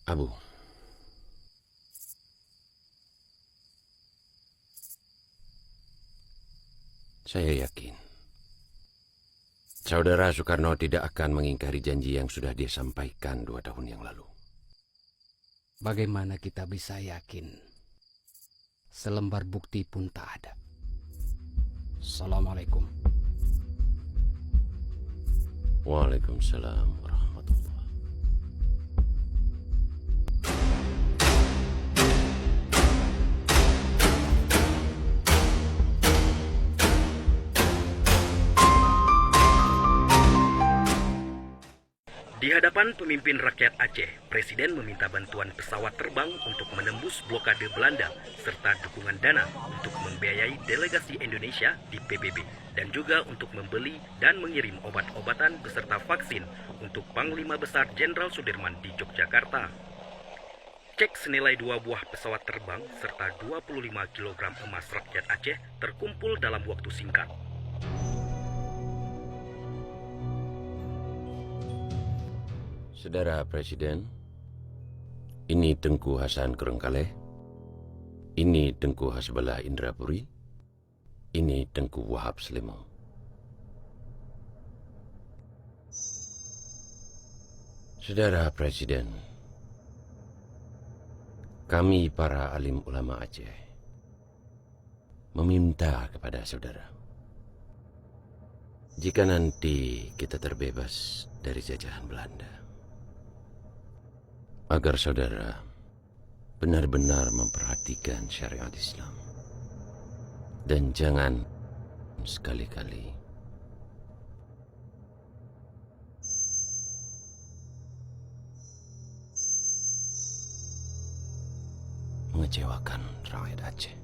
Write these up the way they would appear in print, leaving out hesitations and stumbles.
Abu, saya yakin Saudara Soekarno tidak akan mengingkari janji yang sudah dia sampaikan 2 tahun yang lalu. Bagaimana kita bisa yakin? Selembar bukti pun tak ada. Assalamualaikum. Waalaikumsalam warahmatullahi. Di hadapan pemimpin rakyat Aceh, Presiden meminta bantuan pesawat terbang untuk menembus blokade Belanda serta dukungan dana untuk membiayai delegasi Indonesia di PBB dan juga untuk membeli dan mengirim obat-obatan beserta vaksin untuk Panglima Besar Jenderal Sudirman di Yogyakarta. Cek senilai 2 buah pesawat terbang serta 25 kg emas rakyat Aceh terkumpul dalam waktu singkat. Saudara Presiden, ini Tengku Hasan Kurengkaleh, ini Tengku Hasbullah Indrapuri, ini Tengku Wahab Slimau. Saudara Presiden, kami para alim ulama Aceh meminta kepada saudara, jika nanti kita terbebas dari jajahan Belanda, agar saudara benar-benar memperhatikan syariat Islam. Dan jangan sekali-kali mengecewakan rakyat Aceh.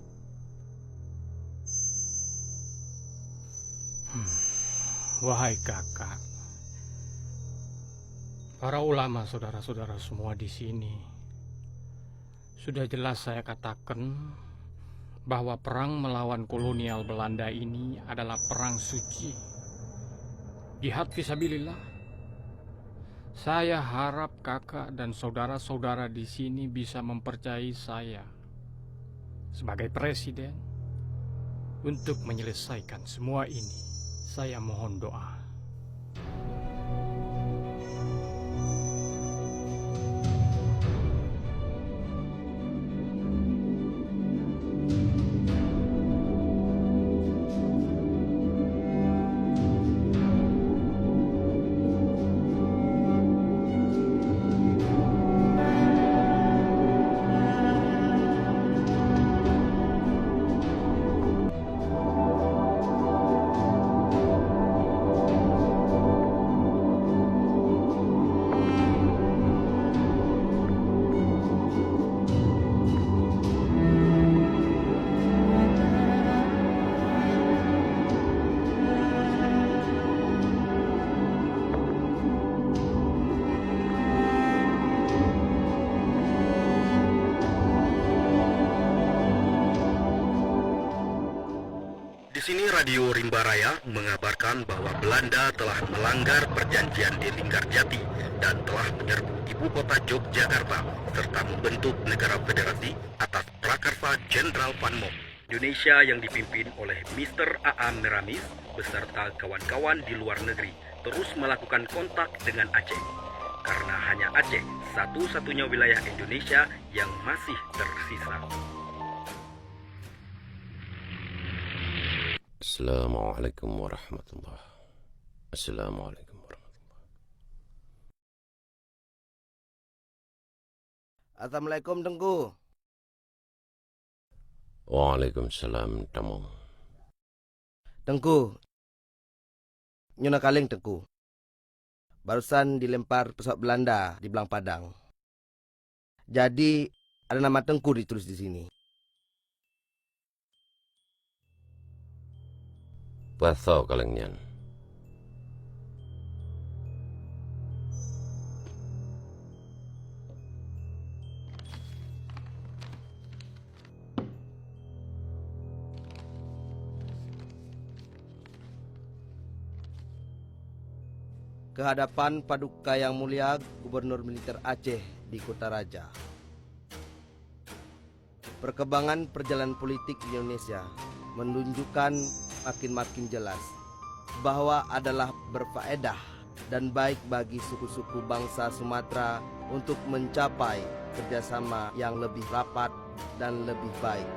Wahai kakak, para ulama saudara-saudara semua di sini, sudah jelas saya katakan bahwa perang melawan kolonial Belanda ini adalah perang suci. Jihad fisabilillah. Saya harap kakak dan saudara-saudara di sini bisa mempercayai saya sebagai presiden untuk menyelesaikan semua ini. Saya mohon doa. Di sini Radio Rimba Raya mengabarkan bahwa Belanda telah melanggar perjanjian di Linggarjati dan telah menyerbu ibu kota Yogyakarta serta membentuk negara federasi atas prakarsa Jenderal Van Mock. Indonesia yang dipimpin oleh Mr. A.A. Meramis beserta kawan-kawan di luar negeri terus melakukan kontak dengan Aceh. Karena hanya Aceh satu-satunya wilayah Indonesia yang masih tersisa. Assalamualaikum warahmatullahi. Assalamualaikum warahmatullahi. Assalamualaikum Tengku. Waalaikumsalam Tamong. Tengku. Nyuna kaleng Tengku. Barusan dilempar pesawat Belanda di Belang Padang. Jadi ada nama Tengku ditulis di sini. Patho kalengnya. ke hadapan Paduka Yang Mulia Gubernur Militer Aceh di Kota Raja. Perkembangan perjalanan politik di Indonesia menunjukkan makin jelas bahwa adalah berfaedah dan baik bagi suku-suku bangsa Sumatera untuk mencapai kerjasama yang lebih rapat dan lebih baik,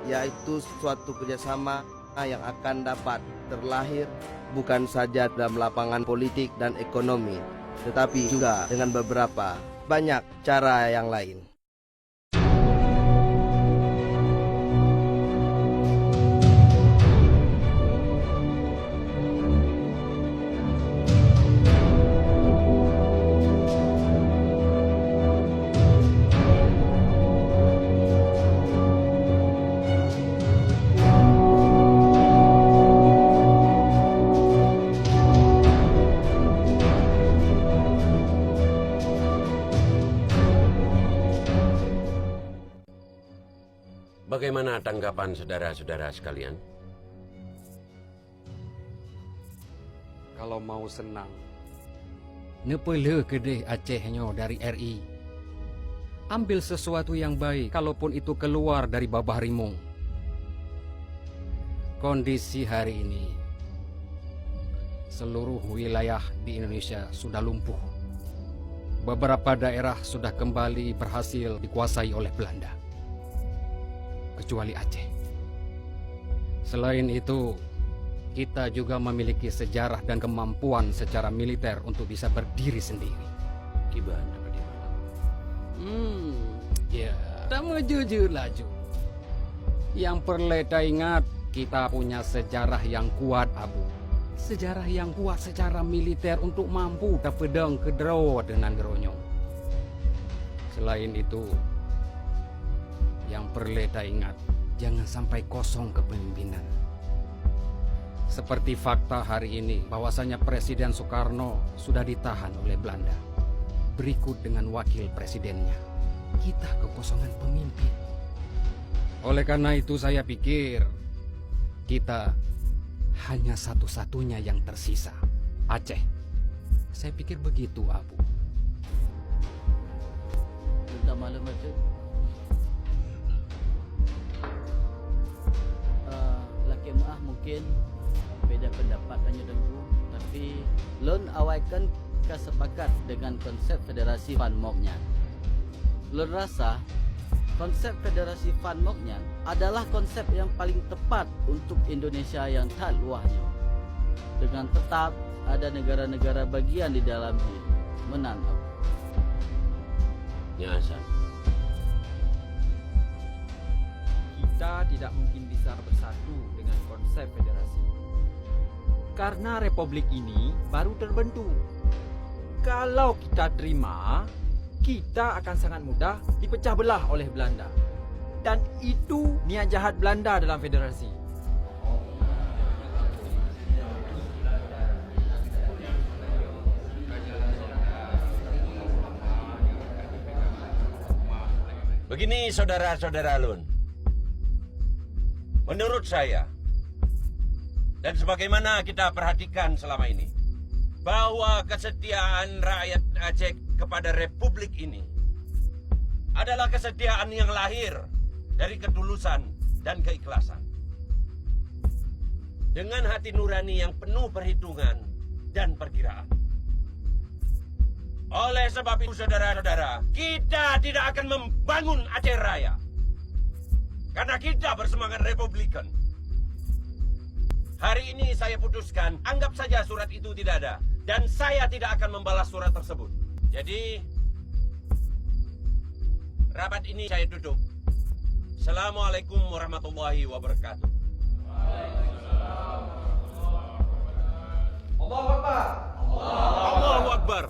yaitu suatu kerjasama yang akan dapat terlahir bukan saja dalam lapangan politik dan ekonomi, tetapi juga dengan beberapa banyak cara yang lain. Bagaimana tanggapan saudara-saudara sekalian? Kalau mau senang, nepele kedeh Acehnya dari RI. Ambil sesuatu yang baik, kalaupun itu keluar dari babah rimung. Kondisi hari ini, seluruh wilayah di Indonesia sudah lumpuh. Beberapa daerah sudah kembali berhasil dikuasai oleh Belanda, kecuali Aceh. Selain itu, kita juga memiliki sejarah dan kemampuan secara militer untuk bisa berdiri sendiri. Gimana bagaimana? Ya, tak jujur laju. Yang perlu kita ingat, kita punya sejarah yang kuat, Abu. Sejarah yang kuat secara militer untuk mampu terpedang kedero dengan geronyong. Selain itu, yang perlu kita ingat, jangan sampai kosong kepemimpinan. Seperti fakta hari ini, bahwasanya Presiden Soekarno sudah ditahan oleh Belanda. Berikut dengan wakil presidennya, kita kekosongan pemimpin. Oleh karena itu saya pikir, kita hanya satu-satunya yang tersisa, Aceh. Saya pikir begitu, Abu. Minta maklum aja. Laki maaf mungkin beda pendapat hanya dengku, tapi lon awaikan kesepakat dengan konsep federasi Van Moknya. Lon rasa konsep federasi Van Moknya adalah konsep yang paling tepat untuk Indonesia yang tak luahnya. Dengan tetap ada negara-negara bagian di dalamnya. Menan aku. Ya, Hasan. Kita tidak mungkin bisa bersatu dengan konsep federasi. Karena republik ini baru terbentuk. Kalau kita terima, kita akan sangat mudah dipecah belah oleh Belanda. Dan itu niat jahat Belanda dalam federasi. Begini saudara-saudara Lun. Menurut saya, dan sebagaimana kita perhatikan selama ini, bahwa kesetiaan rakyat Aceh kepada republik ini adalah kesetiaan yang lahir dari ketulusan dan keikhlasan. Dengan hati nurani yang penuh perhitungan dan perkiraan. Oleh sebab itu saudara-saudara, kita tidak akan membangun Aceh Raya. Karena kita bersemangat republikan. Hari ini saya putuskan, anggap saja surat itu tidak ada. Dan saya tidak akan membalas surat tersebut. Jadi, rapat ini saya tutup. Assalamualaikum warahmatullahi wabarakatuh. Allahu Akbar. Allahu Akbar.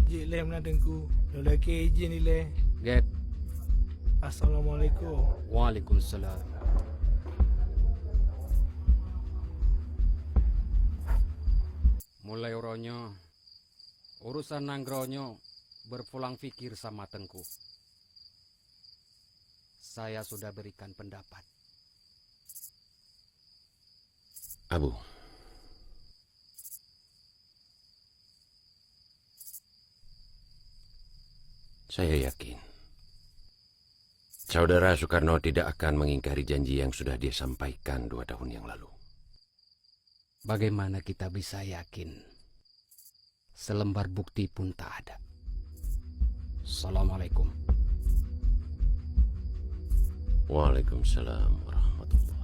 Jile menadengku, lelaki izin ile. Get. Assalamualaikum. Waalaikumsalam. Mulai uronyo, urusan nanggronyo berpulang fikir sama Tengku. saya sudah berikan pendapat. Abu, saya yakin Saudara Soekarno tidak akan mengingkari janji yang sudah dia sampaikan 2 tahun yang lalu. Bagaimana kita bisa yakin? Selembar bukti pun tak ada. Assalamualaikum. Waalaikumsalam warahmatullahi